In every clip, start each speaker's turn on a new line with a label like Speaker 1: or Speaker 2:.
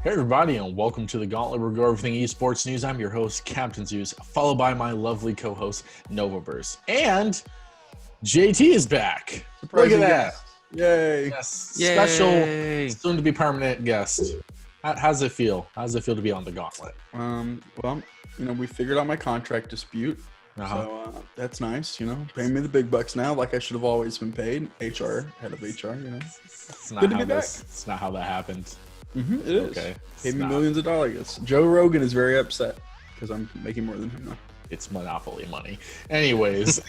Speaker 1: Hey everybody, and welcome to the Gauntlet, where we go everything esports news. I'm your host, Captain Zeus, followed by my lovely co-host, Novaverse. And JT is back.
Speaker 2: Surprising
Speaker 1: Look at
Speaker 2: guest. Yay.
Speaker 1: Yes,
Speaker 3: Yay.
Speaker 1: special, soon-to-be permanent guest. How's it feel? How does it feel to be on the Gauntlet?
Speaker 2: Well, we figured out my contract dispute. So that's nice, paying me the big bucks now, like I should have always been paid. Head of HR,
Speaker 1: It's not
Speaker 2: Good to
Speaker 1: how
Speaker 2: be back.
Speaker 1: It's not how that happened.
Speaker 2: It is.
Speaker 1: Okay.
Speaker 2: Paid me millions of dollars. Joe Rogan is very upset because I'm making more than him now.
Speaker 1: It's Monopoly money. Anyways,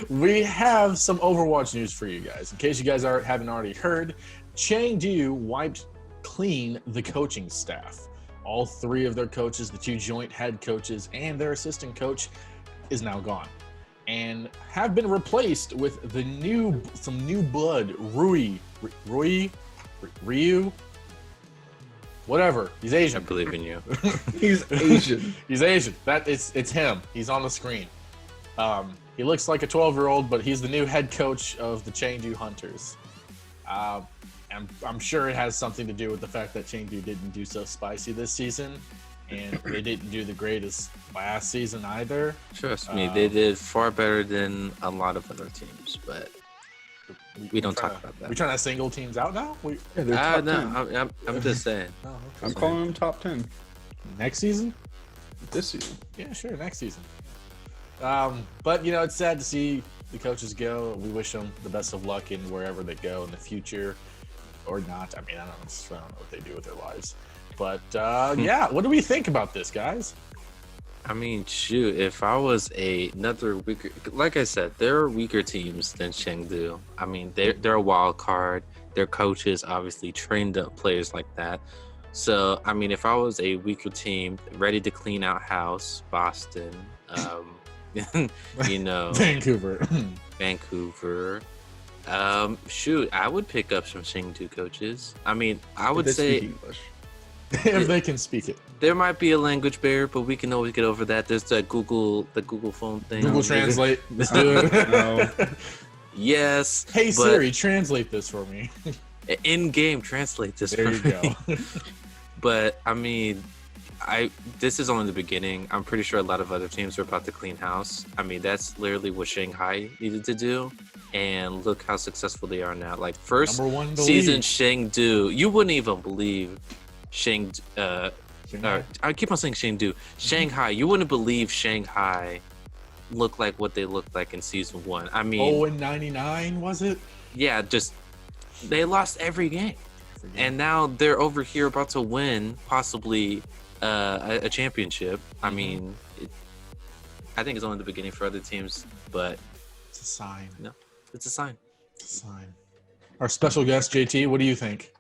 Speaker 1: we have some Overwatch news for you guys. In case you guys haven't already heard, Chengdu wiped clean the coaching staff. All three of their coaches, the two joint head coaches, and their assistant coach is now gone and have been replaced with some new blood, Ryu, whatever. He's Asian.
Speaker 3: I believe in you.
Speaker 2: He's Asian.
Speaker 1: He's Asian. It's him. He's on the screen. He looks like a 12-year-old, but he's the new head coach of the Chengdu Hunters. And I'm sure it has something to do with the fact that Chengdu didn't do so spicy this season, and they didn't do the greatest last season either.
Speaker 3: Trust me, they did far better than a lot of other teams, but we don't talk about that.
Speaker 1: We're trying to single teams out now?
Speaker 2: Yeah, they're top 10.
Speaker 3: No, I'm just saying.
Speaker 1: Oh, okay.
Speaker 2: I'm calling them top 10
Speaker 1: Next season?
Speaker 2: this season.
Speaker 1: Yeah, sure, next season. But, it's sad to see the coaches go. We wish them the best of luck in wherever they go in the future. Or not. I don't know what they do with their lives. But, yeah, what do we think about this, guys?
Speaker 3: Shoot, if I was another weaker, like I said, there are weaker teams than Chengdu. They're a wild card. Their coaches obviously trained up players like that. So, if I was a weaker team, ready to clean out house, Boston, Vancouver. Shoot, I would pick up some Chengdu coaches. I would say
Speaker 2: English.
Speaker 1: If they can speak it.
Speaker 3: there might be a language barrier, but we can always get over that. There's the Google phone thing.
Speaker 1: Google Translate. Let's do it.
Speaker 2: No.
Speaker 3: Yes.
Speaker 1: Hey Siri, translate this for me.
Speaker 3: In game, translate this.
Speaker 1: There
Speaker 3: for
Speaker 1: you
Speaker 3: me.
Speaker 1: go.
Speaker 3: But this is only the beginning. I'm pretty sure a lot of other teams are about to clean house. That's literally what Shanghai needed to do. And look how successful they are now. Like first
Speaker 1: Number one in the
Speaker 3: season,
Speaker 1: league.
Speaker 3: Chengdu. You wouldn't even believe I keep on saying Chengdu. Shanghai. You wouldn't believe Shanghai looked like what they looked like in season 1.
Speaker 1: 0-99 was it?
Speaker 3: Yeah, just they lost every game. And now they're over here about to win possibly a championship. I think it's only the beginning for other teams, but
Speaker 1: It's a sign.
Speaker 3: no, it's a sign.
Speaker 1: It's a sign. Our special guest, JT, what do you think?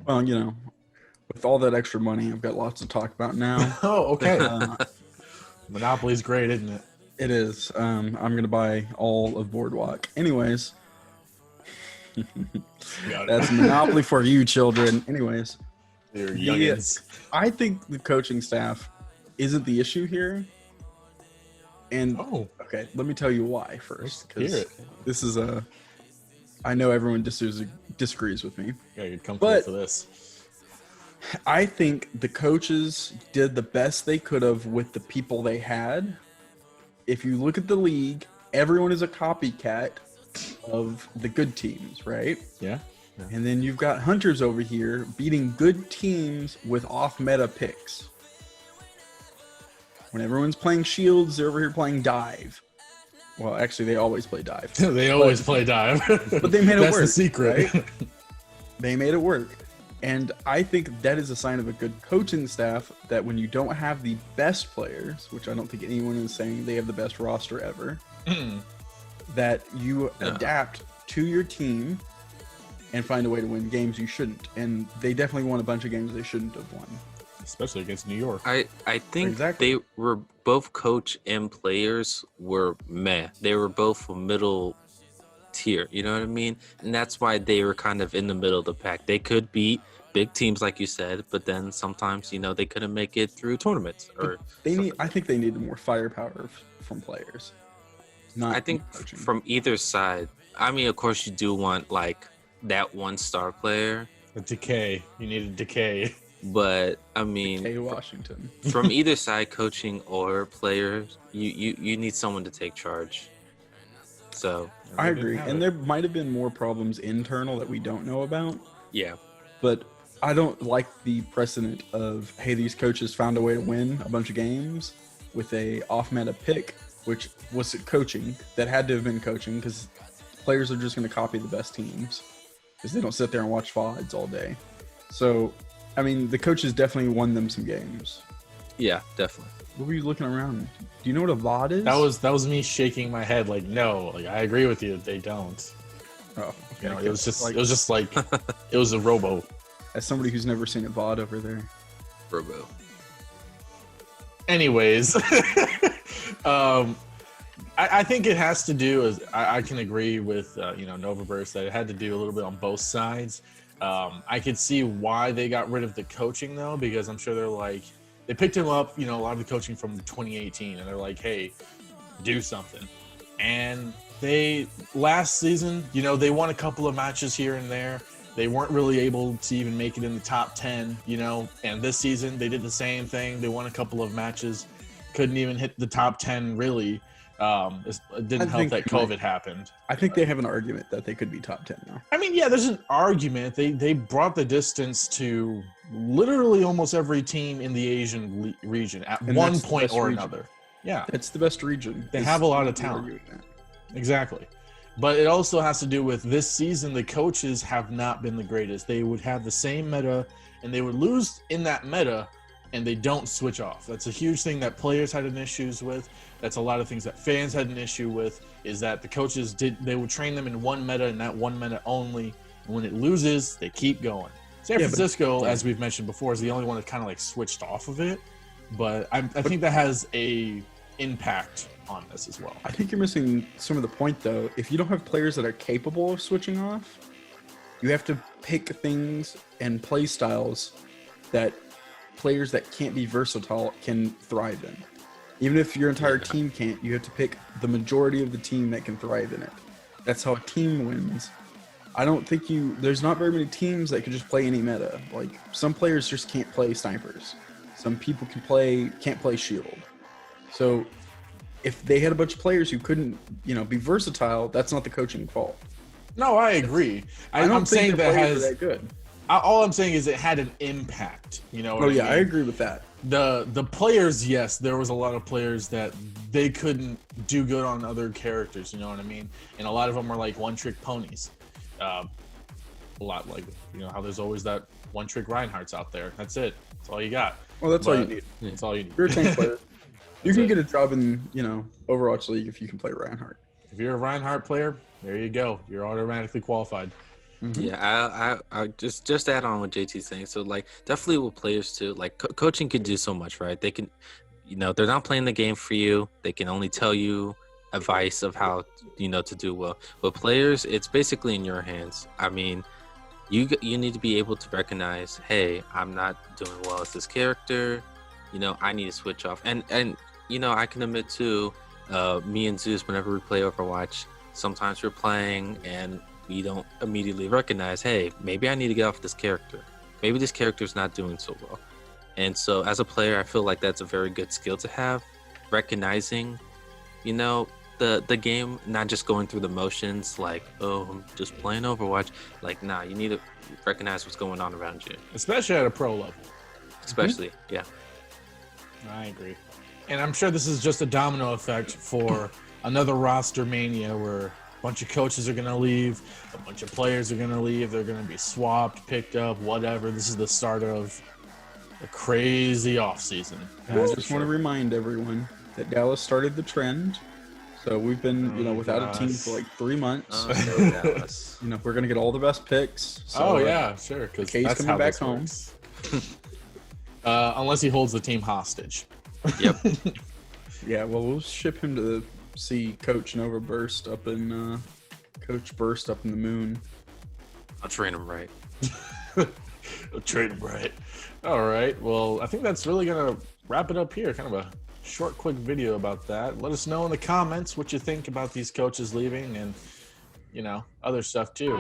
Speaker 2: Well, with all that extra money, I've got lots to talk about now.
Speaker 1: Oh, okay. Monopoly's great, isn't it?
Speaker 2: It is. I'm going to buy all of Boardwalk. Anyways, that's Monopoly for you, children. Anyways,
Speaker 1: They're youngins.
Speaker 2: I think the coaching staff isn't the issue here. And okay, let me tell you why first.
Speaker 1: Let's hear it.
Speaker 2: This is I know everyone disagrees with me.
Speaker 1: Yeah, you'd come for this.
Speaker 2: I think the coaches did the best they could have with the people they had. If you look at the league, everyone is a copycat of the good teams, right?
Speaker 1: Yeah.
Speaker 2: And then you've got Hunters over here beating good teams with off-meta picks. When everyone's playing Shields, they're over here playing Dive. Well, actually, they always play Dive.
Speaker 1: They always play dive.
Speaker 2: But they made it
Speaker 1: That's
Speaker 2: work.
Speaker 1: the secret.
Speaker 2: Right? They made it work. And I think that is a sign of a good coaching staff, that when you don't have the best players, which I don't think anyone is saying they have the best roster ever, that you adapt to your team and find a way to win games you shouldn't. And they definitely won a bunch of games they shouldn't have won.
Speaker 1: Especially against New York.
Speaker 3: I think
Speaker 2: Exactly.
Speaker 3: they were both coach and players were meh. They were both middle tier, you know what I mean? And that's why they were kind of in the middle of the pack. They could beat big teams, like you said, but then sometimes, they couldn't make it through tournaments. Or
Speaker 2: I think they needed more firepower from players.
Speaker 3: I think
Speaker 2: coaching.
Speaker 3: from either side. Of course, you do want like that one star player,
Speaker 1: A decay. You need a decay.
Speaker 3: But I mean,
Speaker 2: K. Washington.
Speaker 3: from either side, coaching or players, you need someone to take charge. So
Speaker 2: I agree, and there might have been more problems internal that we don't know about.
Speaker 3: yeah,
Speaker 2: But I don't like the precedent of, hey, these coaches found a way to win a bunch of games with a off-meta pick, which was coaching. That had to have been coaching because players are just going to copy the best teams because they don't sit there and watch VODs all day. So, I mean, the coaches definitely won them some games.
Speaker 3: yeah, definitely.
Speaker 2: What were you looking around? Do you know what a VOD is?
Speaker 1: That was me shaking my head like, no, like I agree with you. They don't.
Speaker 2: Oh,
Speaker 1: You know,
Speaker 2: okay.
Speaker 1: it was just like it was a robo.
Speaker 2: As somebody who's never seen a VOD over there.
Speaker 3: Robo.
Speaker 1: Anyways, I think it has to do as I can agree with Novaburst that it had to do a little bit on both sides. I could see why they got rid of the coaching though, because I'm sure they're like they picked him up, a lot of the coaching from 2018, and they're like, hey, do something. And they last season, they won a couple of matches here and there. They weren't really able to even make it in the top 10, and this season they did the same thing. They won a couple of matches, couldn't even hit the top 10 really. It didn't help that COVID happened.
Speaker 2: I think they have an argument that they could be top 10 now.
Speaker 1: I mean, yeah, there's an argument. They brought the distance to literally almost every team in the Asian region at one point or another. Yeah.
Speaker 2: It's the best region.
Speaker 1: They have a lot of talent. Exactly. But it also has to do with this season, the coaches have not been the greatest. They would have the same meta, and they would lose in that meta, and they don't switch off. That's a huge thing that players had an issues with. That's a lot of things that fans had an issue with, is that the coaches they would train them in one meta and that one meta only. And when it loses, they keep going. San Francisco, as we've mentioned before, is the only one that kind of like switched off of it. But I think that has a impact on this as well.
Speaker 2: I think you're missing some of the point, though. If you don't have players that are capable of switching off, you have to pick things and play styles that players that can't be versatile can thrive in. Even if your entire team can't, you have to pick the majority of the team that can thrive in it. That's how a team wins. I don't think there's not very many teams that can just play any meta. Like, some players just can't play snipers. Some people can't play shield. So if they had a bunch of players who couldn't, be versatile, that's not the coaching fault.
Speaker 1: No, I agree.
Speaker 2: I'm saying that has that good.
Speaker 1: All I'm saying is it had an impact.
Speaker 2: Oh yeah, I agree with that.
Speaker 1: The players, yes, there was a lot of players that they couldn't do good on other characters. You know what I mean? And a lot of them were like one-trick ponies. A lot like how there's always that one-trick Reinhardt's out there. That's it. That's all you got.
Speaker 2: Well, that's all you need.
Speaker 1: That's all you need.
Speaker 2: You're a tank player. You can get a job in Overwatch League if you can play Reinhardt.
Speaker 1: If you're a Reinhardt player, there you go. You're automatically qualified.
Speaker 3: Mm-hmm. Yeah, I just add on what JT's saying. So like, definitely with players too. Like, coaching can do so much, right? They can, they're not playing the game for you. They can only tell you advice of how to do well. But players, it's basically in your hands. I mean, you need to be able to recognize, hey, I'm not doing well as this character. I need to switch off. And I can admit too, me and Zeus, whenever we play Overwatch, sometimes we're playing and we don't immediately recognize, hey, maybe I need to get off this character. Maybe this character's not doing so well. And so as a player, I feel like that's a very good skill to have, recognizing, the game, not just going through the motions like, oh, I'm just playing Overwatch. Like, nah, you need to recognize what's going on around you.
Speaker 1: Especially at a pro level.
Speaker 3: Especially, yeah.
Speaker 1: I agree. And I'm sure this is just a domino effect for another roster mania where a bunch of coaches are going to leave, a bunch of players are going to leave, they're going to be swapped, picked up, whatever. This is the start of a crazy offseason.
Speaker 2: I just want to remind everyone that Dallas started the trend. So we've been, without a team for like 3 months.
Speaker 3: Dallas.
Speaker 2: We're going to get all the best picks. So,
Speaker 1: yeah, sure. Because
Speaker 2: K's coming back home.
Speaker 1: Unless he holds the team hostage.
Speaker 3: Yep.
Speaker 2: Yeah, well, we'll ship him to see Coach Nova Burst up in Coach Burst up in the moon.
Speaker 3: I'll train him right.
Speaker 1: I'll train him right. All right. Well, I think that's really gonna wrap it up here. Kind of a short, quick video about that. Let us know in the comments what you think about these coaches leaving and other stuff too.